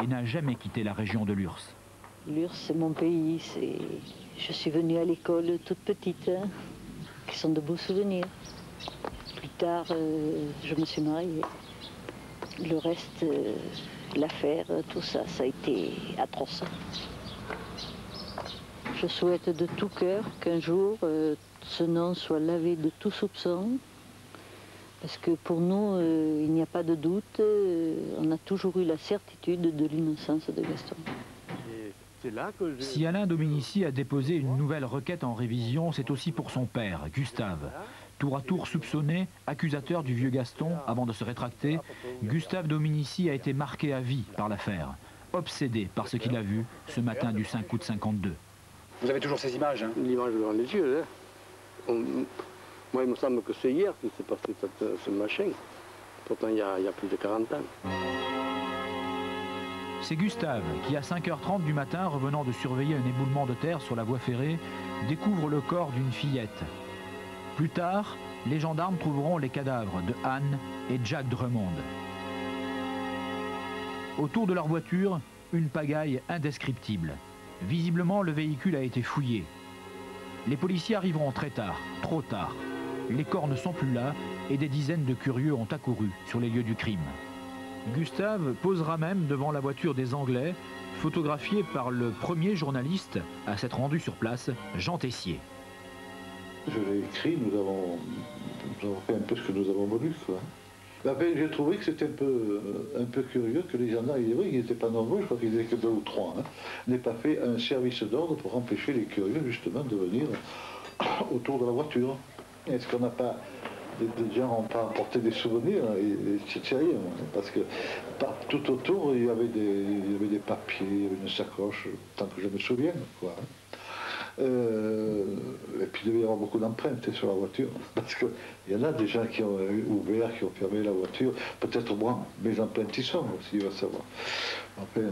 et n'a jamais quitté la région de Lurs. Lurs, c'est mon pays. Je suis venue à l'école toute petite, hein, qui sont de beaux souvenirs. Plus tard, je me suis mariée. Le reste, l'affaire, tout ça, ça a été atroce. Je souhaite de tout cœur qu'un jour, ce nom soit lavé de tout soupçon. Parce que pour nous, il n'y a pas de doute, on a toujours eu la certitude de l'innocence de Gaston. Si Alain Dominici a déposé une nouvelle requête en révision, c'est aussi pour son père, Gustave. Tour à tour soupçonné, accusateur du vieux Gaston, avant de se rétracter, Gustave Dominici a été marqué à vie par l'affaire, obsédé par ce qu'il a vu ce matin du 5 août 52. Vous avez toujours ces images, hein? L'image devant les yeux, hein. Moi, il me semble que c'est hier que s'est passé ce machin. Pourtant, il y a plus de 40 ans. C'est Gustave qui, à 5h30 du matin, revenant de surveiller un éboulement de terre sur la voie ferrée, découvre le corps d'une fillette. Plus tard, les gendarmes trouveront les cadavres de Anne et Jack Drummond. Autour de leur voiture, une pagaille indescriptible. Visiblement, le véhicule a été fouillé. Les policiers arriveront très tard, trop tard. Les corps ne sont plus là et des dizaines de curieux ont accouru sur les lieux du crime. Gustave posera même devant la voiture des Anglais, photographiée par le premier journaliste à s'être rendu sur place, Jean Tessier. Je l'ai écrit, nous avons fait un peu ce que nous avons voulu, quoi. Après, j'ai trouvé que c'était un peu curieux que les gendarmes, il est vrai, ils n'étaient pas nombreux, je crois qu'ils étaient que 2 ou 3, hein, n'aient pas fait un service d'ordre pour empêcher les curieux, justement, de venir autour de la voiture. Est-ce qu'on n'a pas... Des gens n'ont pas apporté des souvenirs, c'est sérieux, parce que tout autour, il y avait des papiers, une sacoche, tant que je me souviens, quoi. Et puis il devait y avoir beaucoup d'empreintes sur la voiture, parce qu'il y en a des gens qui ont ouvert, qui ont fermé la voiture, peut-être moi, mes empreintes y sont aussi, il va savoir. Après,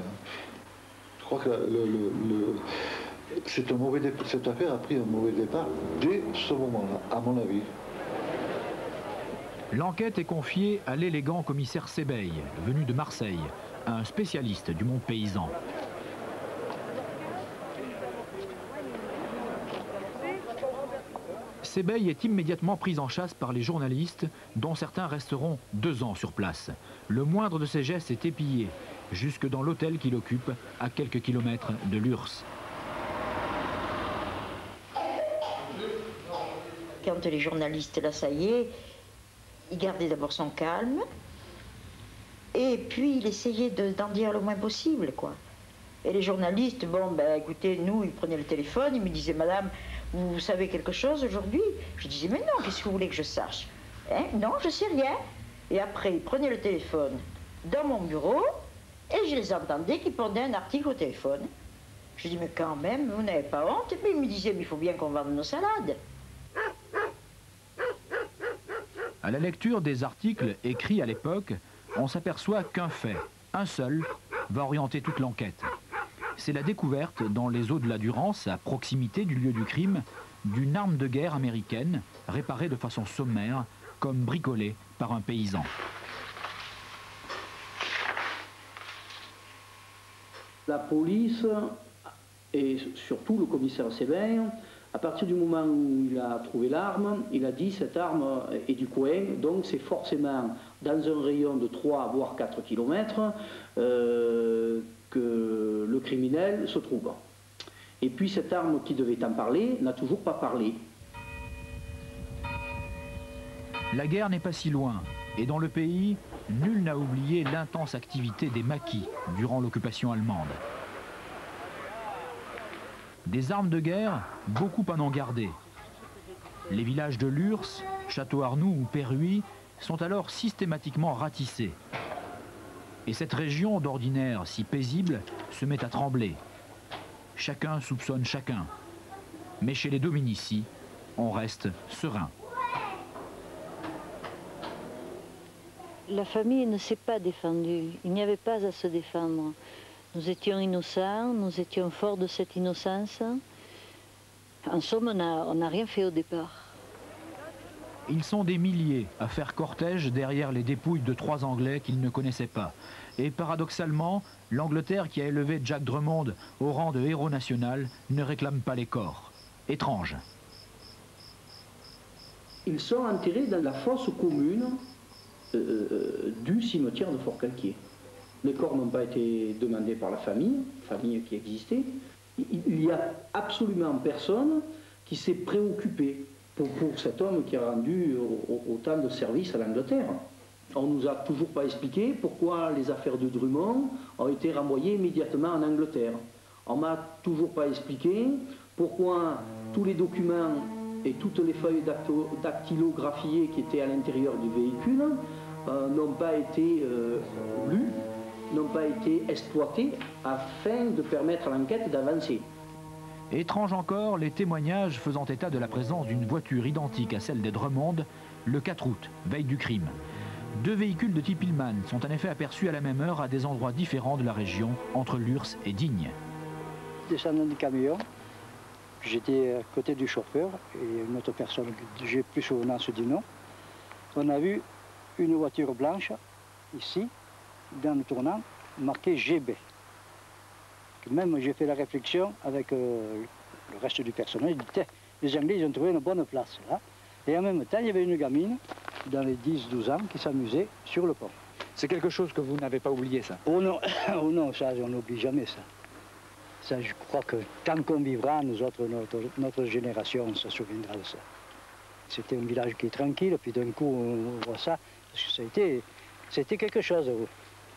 je crois que cette affaire a pris un mauvais départ dès ce moment-là, à mon avis. L'enquête est confiée à l'élégant commissaire Sébeil, venu de Marseille, un spécialiste du monde paysan. Sébeil est immédiatement pris en chasse par les journalistes, dont certains resteront 2 ans sur place. Le moindre de ses gestes est épillé, jusque dans l'hôtel qu'il occupe, à quelques kilomètres de Lurs. Quand les journalistes l'assaillaient, il gardait d'abord son calme, et puis il essayait d'en dire le moins possible, quoi. Et les journalistes, bon, ben écoutez, nous, ils prenaient le téléphone, ils me disaient, madame, vous savez quelque chose aujourd'hui? Je disais, mais non, qu'est-ce que vous voulez que je sache? Hein? Non, je sais rien. Et après, ils prenaient le téléphone dans mon bureau, et je les entendais qui prenaient un article au téléphone. Je dis, mais quand même, vous n'avez pas honte? Et puis ils me disaient, mais il faut bien qu'on vende nos salades. À la lecture des articles écrits à l'époque, on s'aperçoit qu'un fait, un seul, va orienter toute l'enquête. C'est la découverte, dans les eaux de la Durance, à proximité du lieu du crime, d'une arme de guerre américaine, réparée de façon sommaire, comme bricolée par un paysan. La police, et surtout le commissaire Sébeil, à partir du moment où il a trouvé l'arme, il a dit cette arme est du coin, donc c'est forcément dans un rayon de 3 voire 4 km que le criminel se trouve. Et puis cette arme qui devait en parler n'a toujours pas parlé. La guerre n'est pas si loin, et dans le pays, nul n'a oublié l'intense activité des maquis durant l'occupation allemande. Des armes de guerre, beaucoup en ont gardé. Les villages de Lurs, Château-Arnoux ou Perruy sont alors systématiquement ratissés. Et cette région d'ordinaire si paisible se met à trembler. Chacun soupçonne chacun. Mais chez les Dominici, on reste serein. La famille ne s'est pas défendue. Il n'y avait pas à se défendre. Nous étions innocents, nous étions forts de cette innocence. En somme, on n'a rien fait au départ. Ils sont des milliers à faire cortège derrière les dépouilles de 3 Anglais qu'ils ne connaissaient pas. Et paradoxalement, l'Angleterre qui a élevé Jack Drummond au rang de héros national ne réclame pas les corps. Étrange. Ils sont enterrés dans la fosse commune du cimetière de Fort-Calquier. Les corps n'ont pas été demandés par la famille qui existait. Il n'y a absolument personne qui s'est préoccupé pour cet homme qui a rendu autant de services à l'Angleterre. On ne nous a toujours pas expliqué pourquoi les affaires de Drummond ont été renvoyées immédiatement en Angleterre. On ne m'a toujours pas expliqué pourquoi tous les documents et toutes les feuilles dactylographiées qui étaient à l'intérieur du véhicule n'ont pas été lus, n'ont pas été exploités afin de permettre à l'enquête d'avancer. Étrange encore, les témoignages faisant état de la présence d'une voiture identique à celle des Drummond le 4 août, veille du crime. 2 véhicules de type Hillman sont en effet aperçus à la même heure à des endroits différents de la région, entre Lurs et Digne. Descendant du camion, j'étais à côté du chauffeur et une autre personne que j'ai plus souvenance du nom. On a vu une voiture blanche, ici, dans le tournant, marquée GB. Même j'ai fait la réflexion avec le reste du personnel, je dis, les Anglais ils ont trouvé une bonne place là. Et en même temps, il y avait une gamine, dans les 10-12 ans, qui s'amusait sur le pont. C'est quelque chose que vous n'avez pas oublié, ça? Oh non, oh non, ça, on n'oublie jamais ça. Ça, je crois que tant qu'on vivra, nous autres, notre génération, on se souviendra de ça. C'était un village qui est tranquille, puis d'un coup, on voit ça, parce que c'était quelque chose,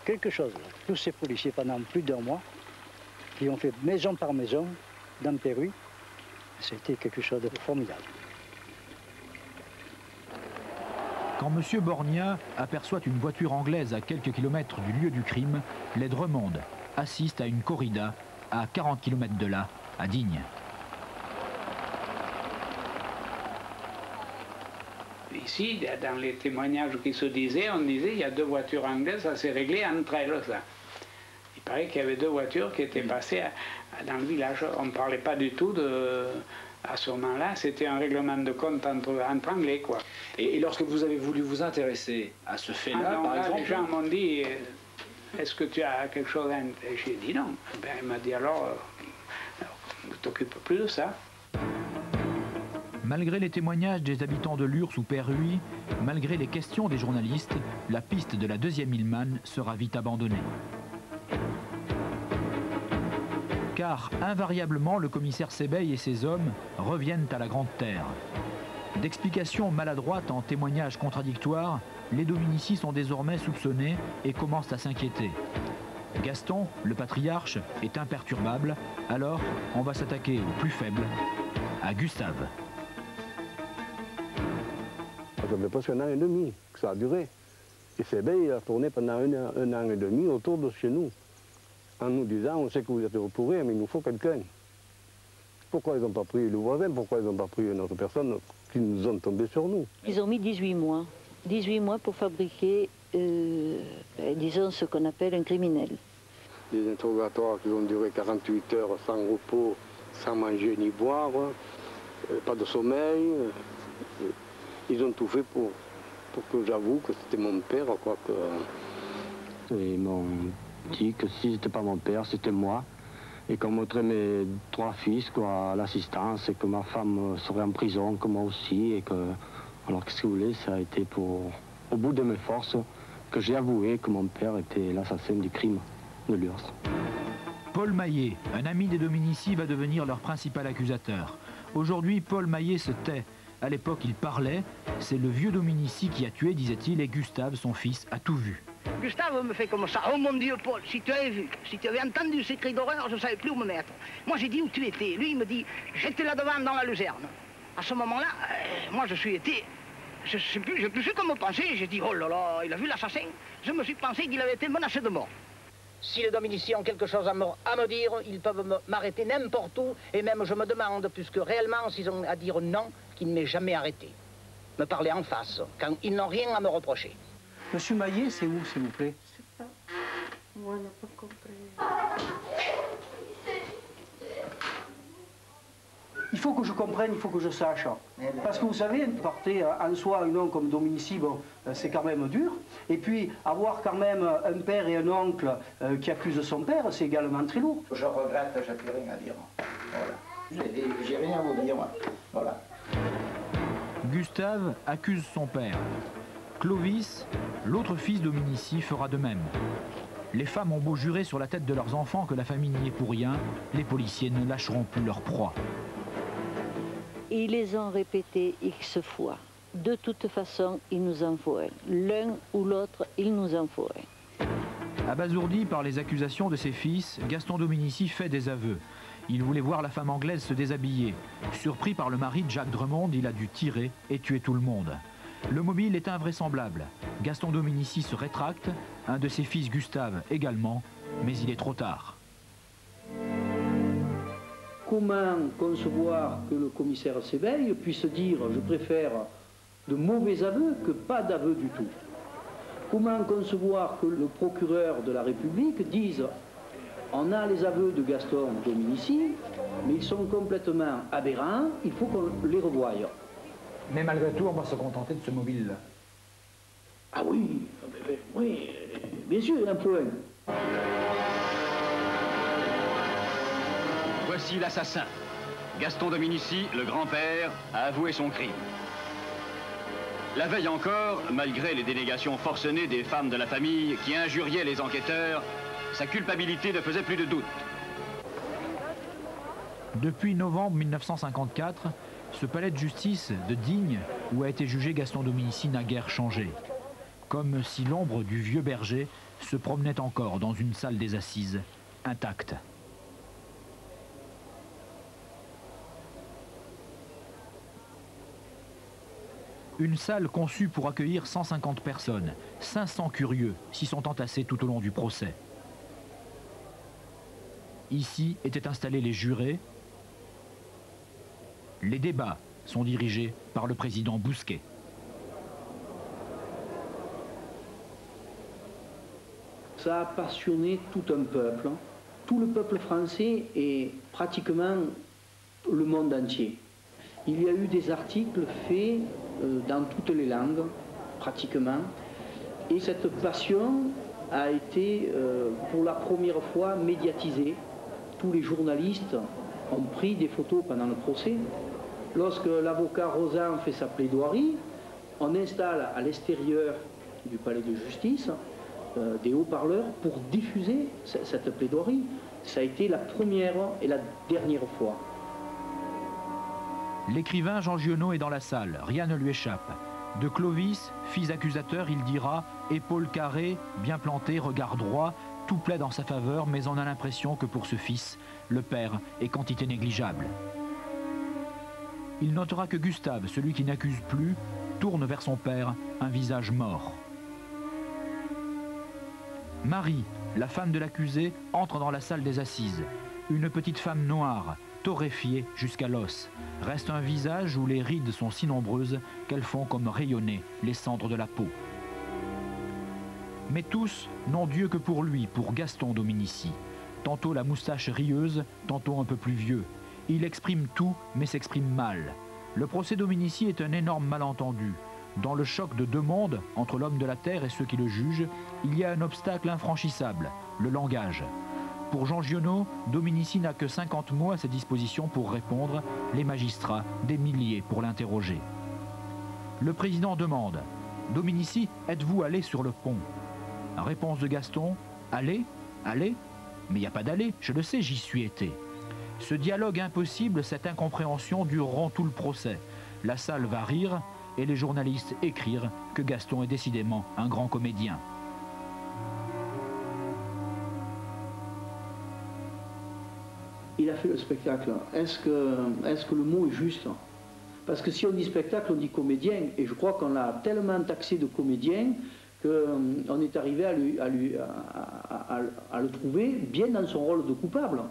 quelque chose. Là. Tous ces policiers, pendant plus d'1 mois, qui ont fait maison par maison, dans Pérou, c'était quelque chose de formidable. Quand M. Borgna aperçoit une voiture anglaise à quelques kilomètres du lieu du crime, les Drummond assistent à une corrida à 40 km de là, à Digne. Ici, dans les témoignages qui se disaient, on disait il y a 2 voitures anglaises, ça s'est réglé entre elles. Ça. Il paraît qu'il y avait 2 voitures qui étaient passées dans le village. On ne parlait pas du tout de... À ce moment-là, c'était un règlement de compte entre Anglais, quoi. Et lorsque vous avez voulu vous intéresser à ce fait-là, par exemple... Les gens m'ont dit, est-ce que tu as quelque chose à... Et j'ai dit non. Ben, il m'a dit alors ne t'occupe plus de ça. Malgré les témoignages des habitants de Lurs ou Peyruy, malgré les questions des journalistes, la piste de la 2e Hillman sera vite abandonnée. Car invariablement le commissaire Sebeil et ses hommes reviennent à la Grande Terre. D'explications maladroites en témoignages contradictoires, les Dominici sont désormais soupçonnés et commencent à s'inquiéter. Gaston, le patriarche, est imperturbable, alors on va s'attaquer au plus faible, à Gustave. Ça fait presque 1 an et demi que ça a duré. Et Sebeil a tourné pendant 1 an et demi autour de chez nous, en nous disant, on sait que vous êtes retrouvés, mais il nous faut quelqu'un. Pourquoi ils n'ont pas pris le voisin? Pourquoi ils n'ont pas pris une autre personne qui nous ont tombé sur nous? Ils ont mis 18 mois. 18 mois pour fabriquer, disons, ce qu'on appelle un criminel. Des interrogatoires qui ont duré 48 heures sans repos, sans manger ni boire, pas de sommeil. Ils ont tout fait pour que j'avoue que c'était mon père, quoi. Ils m'ont dit que si c'était pas mon père, c'était moi. Et qu'on mettrait mes 3 fils quoi, à l'assistance et que ma femme serait en prison, que moi aussi. Et que... Alors qu'est-ce que vous voulez, ça a été au bout de mes forces que j'ai avoué que mon père était l'assassin du crime de Lurs. Paul Maillet, un ami des Dominici, va devenir leur principal accusateur. Aujourd'hui, Paul Maillet se tait. À l'époque, il parlait. C'est le vieux Dominici qui a tué, disait-il, et Gustave, son fils, a tout vu. Gustave me fait comme ça. Oh mon Dieu, Paul, si tu avais vu, si tu avais entendu ces cris d'horreur, je ne savais plus où me mettre. Moi, j'ai dit où tu étais. Lui, il me dit, j'étais là-devant dans la luzerne. À ce moment-là, moi, je suis été... Je ne sais plus comment penser. J'ai dit, oh là là, il a vu l'assassin. Je me suis pensé qu'il avait été menacé de mort. Si les Dominici ont quelque chose à me dire, ils peuvent m'arrêter n'importe où. Et même, je me demande, puisque réellement, s'ils ont à dire non, qu'ils ne m'aient jamais arrêté. Me parler en face, quand ils n'ont rien à me reprocher. Monsieur Maillet, c'est où, s'il vous plaît? Je sais pas. Moi, je n'ai pas compris. faut que je comprenne, il faut que je sache. Parce que vous savez, porter en soi un nom comme Dominici, bon, c'est quand même dur. Et puis, avoir quand même un père et un oncle qui accusent son père, c'est également très lourd. Je regrette, j'ai plus rien à dire. Voilà. J'ai rien à vous dire. Voilà. Gustave accuse son père. Clovis, l'autre fils Dominici, fera de même. Les femmes ont beau jurer sur la tête de leurs enfants que la famille n'y est pour rien, les policiers ne lâcheront plus leur proie. Ils les ont répétés X fois. De toute façon, il nous en faut un. L'un ou l'autre, il nous en faut un. Abasourdi par les accusations de ses fils, Gaston Dominici fait des aveux. Il voulait voir la femme anglaise se déshabiller. Surpris par le mari de Jacques Dremond, il a dû tirer et tuer tout le monde. Le mobile est invraisemblable. Gaston Dominici se rétracte, un de ses fils Gustave également, mais il est trop tard. Comment concevoir que le commissaire s'éveille puisse dire « je préfère de mauvais aveux que pas d'aveux du tout ». Comment concevoir que le procureur de la République dise « on a les aveux de Gaston Dominici, mais ils sont complètement aberrants, il faut qu'on les revoie ». Mais malgré tout, on va se contenter de ce mobile-là. Ah oui, oui, bien sûr, un point. Voici l'assassin. Gaston Dominici, le grand-père, a avoué son crime. La veille encore, malgré les dénégations forcenées des femmes de la famille qui injuriaient les enquêteurs, sa culpabilité ne faisait plus de doute. Depuis novembre 1954, ce palais de justice de Digne, où a été jugé Gaston Dominici, n'a guère changé. Comme si l'ombre du vieux berger se promenait encore dans une salle des assises, intacte. Une salle conçue pour accueillir 150 personnes, 500 curieux s'y sont entassés tout au long du procès. Ici étaient installés les jurés. Les débats sont dirigés par le président Bousquet. Ça a passionné tout un peuple. Tout le peuple français et pratiquement le monde entier. Il y a eu des articles faits dans toutes les langues, pratiquement. Et cette passion a été pour la première fois médiatisée. Tous les journalistes ont pris des photos pendant le procès. Lorsque l'avocat Rosan fait sa plaidoirie, on installe à l'extérieur du palais de justice des haut-parleurs pour diffuser cette plaidoirie. Ça a été la première et la dernière fois. L'écrivain Jean Giono est dans la salle, rien ne lui échappe. De Clovis, fils accusateur, il dira « épaules carrées, bien plantées, regard droit », tout plaît dans sa faveur, mais on a l'impression que pour ce fils, le père est quantité négligeable. Il notera que Gustave, celui qui n'accuse plus, tourne vers son père un visage mort. Marie, la femme de l'accusé, entre dans la salle des assises. Une petite femme noire, torréfiée jusqu'à l'os. Reste un visage où les rides sont si nombreuses qu'elles font comme rayonner les cendres de la peau. Mais tous n'ont Dieu que pour lui, pour Gaston Dominici. Tantôt la moustache rieuse, tantôt un peu plus vieux. Il exprime tout, mais s'exprime mal. Le procès Dominici est un énorme malentendu. Dans le choc de deux mondes, entre l'homme de la terre et ceux qui le jugent, il y a un obstacle infranchissable, le langage. Pour Jean Giono, Dominici n'a que 50 mots à sa disposition pour répondre, les magistrats, des milliers pour l'interroger. Le président demande « Dominici, êtes-vous allé sur le pont ?» Réponse de Gaston « Aller ? Aller ? Mais il n'y a pas d'aller, je le sais, j'y suis été. » Ce dialogue impossible, cette incompréhension dureront tout le procès. La salle va rire et les journalistes écrire que Gaston est décidément un grand comédien. Il a fait le spectacle. Est-ce que le mot est juste? Parce que si on dit spectacle, on dit comédien. Et je crois qu'on l'a tellement taxé de comédien qu'on est arrivé à le trouver bien dans son rôle de coupable.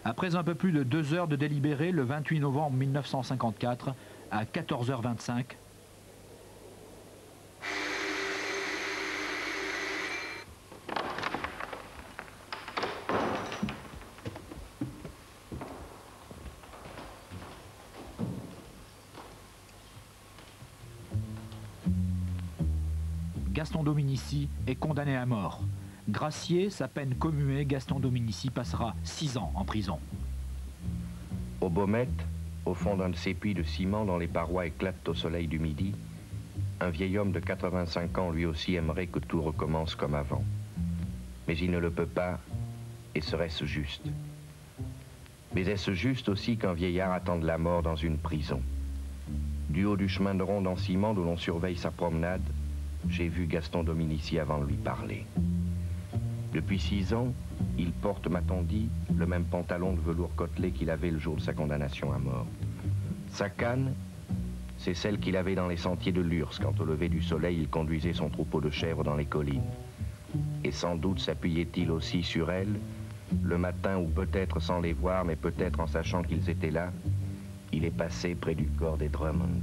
Après un peu plus de 2 heures de délibéré, le 28 novembre 1954, à 14h25, Gaston Dominici est condamné à mort. Gracié, sa peine commuée, Gaston Dominici passera 6 ans en prison. Au Baumette, au fond d'un de ces puits de ciment dont les parois éclatent au soleil du midi, un vieil homme de 85 ans lui aussi aimerait que tout recommence comme avant. Mais il ne le peut pas, et serait-ce juste? Mais est-ce juste aussi qu'un vieillard attende la mort dans une prison? Du haut du chemin de ronde en ciment où l'on surveille sa promenade, j'ai vu Gaston Dominici avant de lui parler. Depuis 6 ans, il porte, m'a-t-on dit, le même pantalon de velours côtelé qu'il avait le jour de sa condamnation à mort. Sa canne, c'est celle qu'il avait dans les sentiers de Lurs quand au lever du soleil il conduisait son troupeau de chèvres dans les collines. Et sans doute s'appuyait-il aussi sur elle, le matin où peut-être sans les voir, mais peut-être en sachant qu'ils étaient là, il est passé près du corps des Drummond.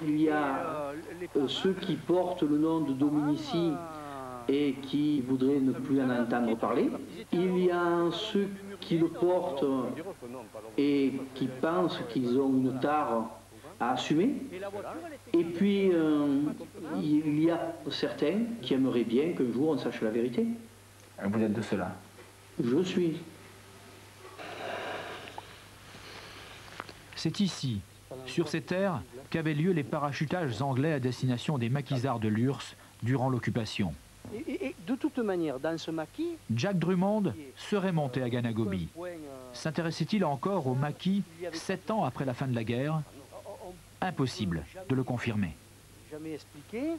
Il y a ceux qui portent le nom de Dominici et qui voudraient ne plus en entendre parler. Il y a ceux qui le portent et qui pensent qu'ils ont une tare à assumer. Et puis, il y a certains qui aimeraient bien qu'un jour on sache la vérité. Vous êtes de cela? Je suis. C'est ici, sur ces terres, qu'avaient lieu les parachutages anglais à destination des maquisards de Lurs durant l'occupation. Et de toute manière, dans ce maquis... Jack Drummond serait monté à Ganagobi. S'intéressait-il encore au maquis 7 ans après la fin de la guerre? Impossible de le confirmer. Jamais expliqué.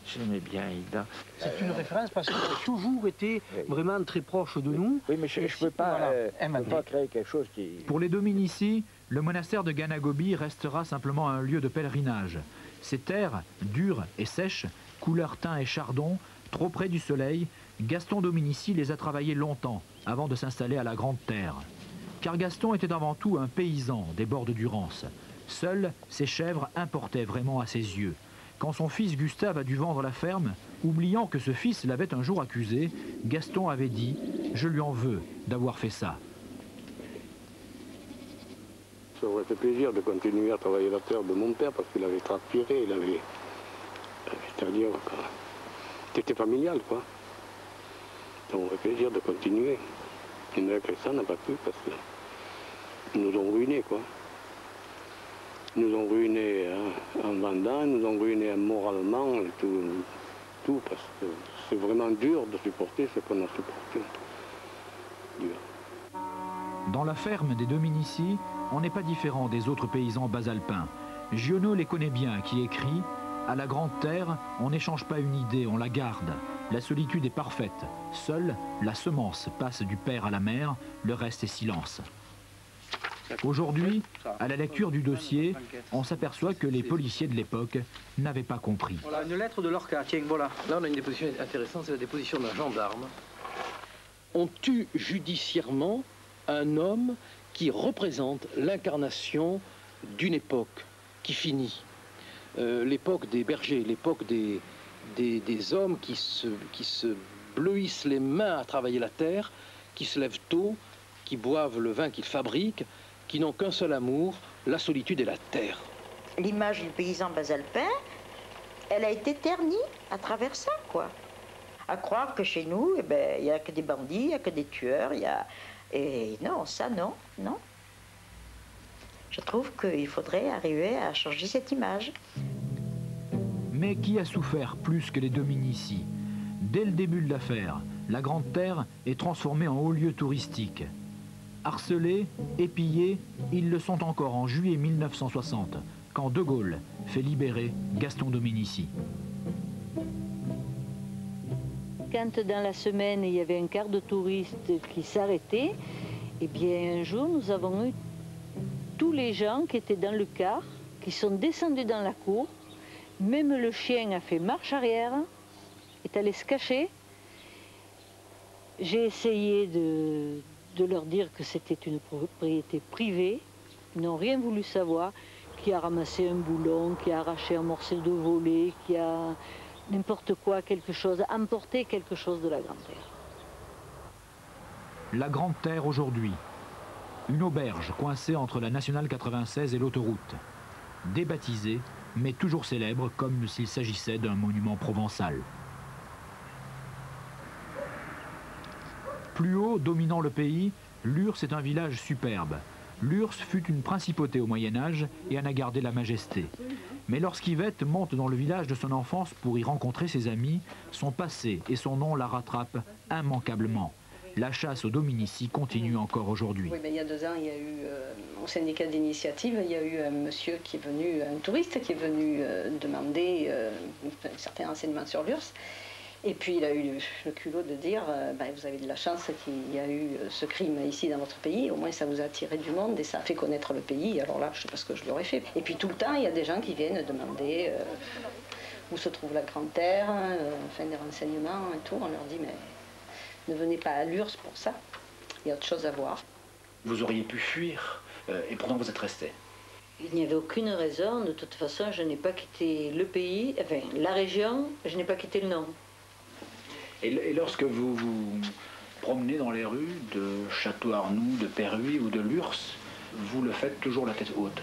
J'aimais bien Ida. C'est une référence parce qu'elle a toujours été vraiment très proche de nous. Oui, mais je ne peux pas créer quelque chose qui... Pour les Dominici, le monastère de Ganagobi restera simplement un lieu de pèlerinage. Ces terres, dures et sèches, couleur thym et chardon, trop près du soleil, Gaston Dominici les a travaillées longtemps avant de s'installer à la Grande Terre. Car Gaston était avant tout un paysan des bords de Durance. Seules ces chèvres importaient vraiment à ses yeux. Quand son fils Gustave a dû vendre la ferme, oubliant que ce fils l'avait un jour accusé, Gaston avait dit « Je lui en veux d'avoir fait ça ». Ça aurait fait plaisir de continuer à travailler la terre de mon père parce qu'il avait transpiré, il avait... C'est-à-dire, c'était familial, quoi. Ça aurait fait plaisir de continuer. Mais avec ça, on n'a pas pu parce qu'ils nous ont ruinés, quoi. Ils nous ont ruinés en vendant, ils nous ont ruinés moralement et tout parce que c'est vraiment dur de supporter ce qu'on a supporté. Dur. Dans la ferme des Dominici, on n'est pas différent des autres paysans basalpins. Giono les connaît bien, qui écrit « À la Grande Terre, on n'échange pas une idée, on la garde. La solitude est parfaite. Seule, la semence passe du père à la mère, le reste est silence. » Aujourd'hui, à la lecture du dossier, on s'aperçoit que les policiers de l'époque n'avaient pas compris. Voilà une lettre de Lorca, tiens, voilà. Là, on a une déposition intéressante, c'est la déposition d'un gendarme. On tue judiciairement un homme qui représente l'incarnation d'une époque qui finit. L'époque des bergers, l'époque des hommes qui se bleuissent les mains à travailler la terre, qui se lèvent tôt, qui boivent le vin qu'ils fabriquent, qui n'ont qu'un seul amour, la solitude et la terre. L'image du paysan basalpin, elle a été ternie à travers ça, quoi. À croire que chez nous, eh ben, il n'y a que des bandits, il n'y a que des tueurs, il y a... Et non, ça, non, non. Je trouve qu'il faudrait arriver à changer cette image. Mais qui a souffert plus que les Dominici? Dès le début de l'affaire, la Grande Terre est transformée en haut lieu touristique. Harcelés, épillés, ils le sont encore en juillet 1960, quand De Gaulle fait libérer Gaston Dominici. Quand dans la semaine il y avait un quart de touristes qui s'arrêtait, eh bien un jour nous avons eu tous les gens qui étaient dans le car, qui sont descendus dans la cour, même le chien a fait marche arrière, est allé se cacher. J'ai essayé de leur dire que c'était une propriété privée, ils n'ont rien voulu savoir, qui a ramassé un boulon, qui a arraché un morceau de volet, qui a n'importe quoi, quelque chose, emporté quelque chose de la Grande Terre. La Grande Terre aujourd'hui. Une auberge coincée entre la nationale 96 et l'autoroute. Débaptisée, mais toujours célèbre comme s'il s'agissait d'un monument provençal. Plus haut, dominant le pays, Lurs est un village superbe. Lurs fut une principauté au Moyen-Âge et en a gardé la majesté. Mais lorsqu'Yvette monte dans le village de son enfance pour y rencontrer ses amis, son passé et son nom la rattrapent immanquablement. La chasse aux Dominici continue encore aujourd'hui. Oui, il y a 2 ans, il y a eu, au syndicat d'initiative, il y a eu un monsieur qui est venu, un touriste qui est venu demander un certain renseignement sur l'URSS. Et puis il a eu le culot de dire, vous avez de la chance qu'il y a eu ce crime ici dans votre pays, au moins ça vous a attiré du monde et ça a fait connaître le pays, alors là je ne sais pas ce que je leur ai fait. Et puis tout le temps il y a des gens qui viennent demander où se trouve la Grande Terre, des renseignements et tout, on leur dit mais ne venez pas à Lurs pour ça, il y a autre chose à voir. Vous auriez pu fuir et pourtant vous êtes resté. Il n'y avait aucune raison, de toute façon je n'ai pas quitté le pays, enfin la région, je n'ai pas quitté le nom. Et lorsque vous vous promenez dans les rues de Château-Arnoux, de Perruy ou de Lurs, vous le faites toujours la tête haute?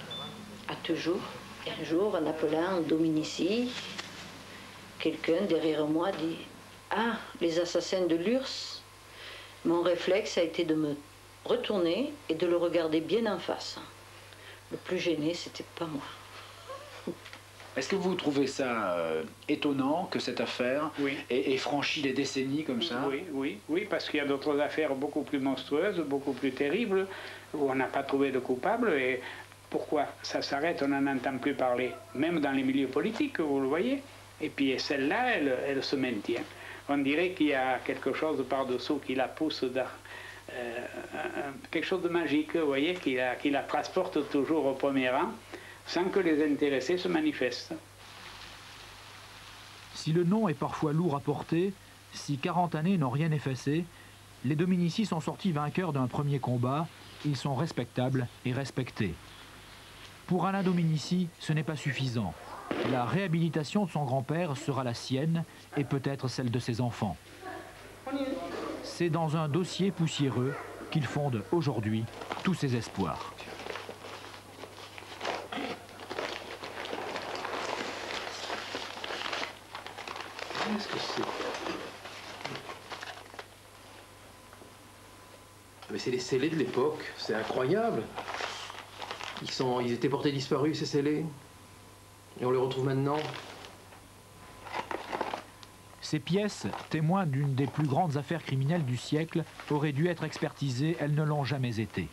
Ah, toujours. Et un jour, en appelant Dominici, quelqu'un derrière moi dit « Ah, les assassins de Lurs !» Mon réflexe a été de me retourner et de le regarder bien en face. Le plus gêné, c'était pas moi. Est-ce que vous trouvez ça étonnant que cette affaire ait franchi les décennies comme ça? Oui, parce qu'il y a d'autres affaires beaucoup plus monstrueuses, beaucoup plus terribles, où on n'a pas trouvé de coupable. Et pourquoi ça s'arrête? On n'en entend plus parler, même dans les milieux politiques, vous le voyez. Et puis celle-là, elle se maintient. On dirait qu'il y a quelque chose par-dessous qui la pousse dans quelque chose de magique, vous voyez, qui la transporte toujours au premier rang, sans que les intéressés se manifestent. Si le nom est parfois lourd à porter, si 40 années n'ont rien effacé, les Dominici sont sortis vainqueurs d'un premier combat, ils sont respectables et respectés. Pour Alain Dominici, ce n'est pas suffisant. La réhabilitation de son grand-père sera la sienne et peut-être celle de ses enfants. C'est dans un dossier poussiéreux qu'il fonde aujourd'hui tous ses espoirs. Qu'est-ce que c'est? Mais c'est les scellés de l'époque, c'est incroyable. Ils étaient portés disparus, ces scellés. Et on les retrouve maintenant. Ces pièces, témoins d'une des plus grandes affaires criminelles du siècle, auraient dû être expertisées, elles ne l'ont jamais été.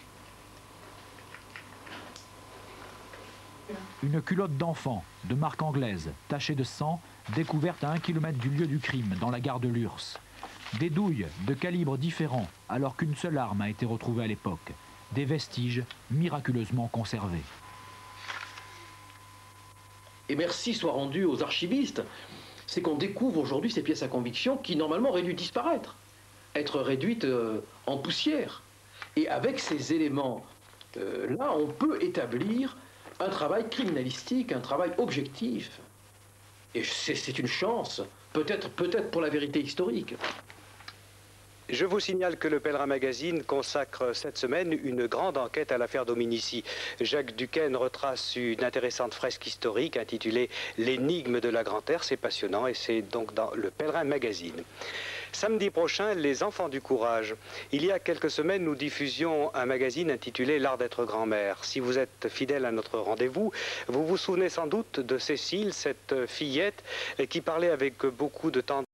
Une culotte d'enfant, de marque anglaise, tachée de sang, découverte à 1 kilomètre du lieu du crime, dans la gare de Lurs. Des douilles de calibres différents, alors qu'une seule arme a été retrouvée à l'époque. Des vestiges miraculeusement conservés. Et merci soit rendu aux archivistes, c'est qu'on découvre aujourd'hui ces pièces à conviction qui normalement auraient dû disparaître, être réduites en poussière. Et avec ces éléments-là, on peut établir un travail criminalistique, un travail objectif. Et c'est une chance, peut-être pour la vérité historique. Je vous signale que le Pèlerin Magazine consacre cette semaine une grande enquête à l'affaire Dominici. Jacques Duquesne retrace une intéressante fresque historique intitulée « L'énigme de la Grande Terre ». C'est passionnant et c'est donc dans le Pèlerin Magazine. Samedi prochain, les enfants du courage. Il y a quelques semaines, nous diffusions un magazine intitulé L'art d'être grand-mère. Si vous êtes fidèle à notre rendez-vous, vous vous souvenez sans doute de Cécile, cette fillette qui parlait avec beaucoup de tendresse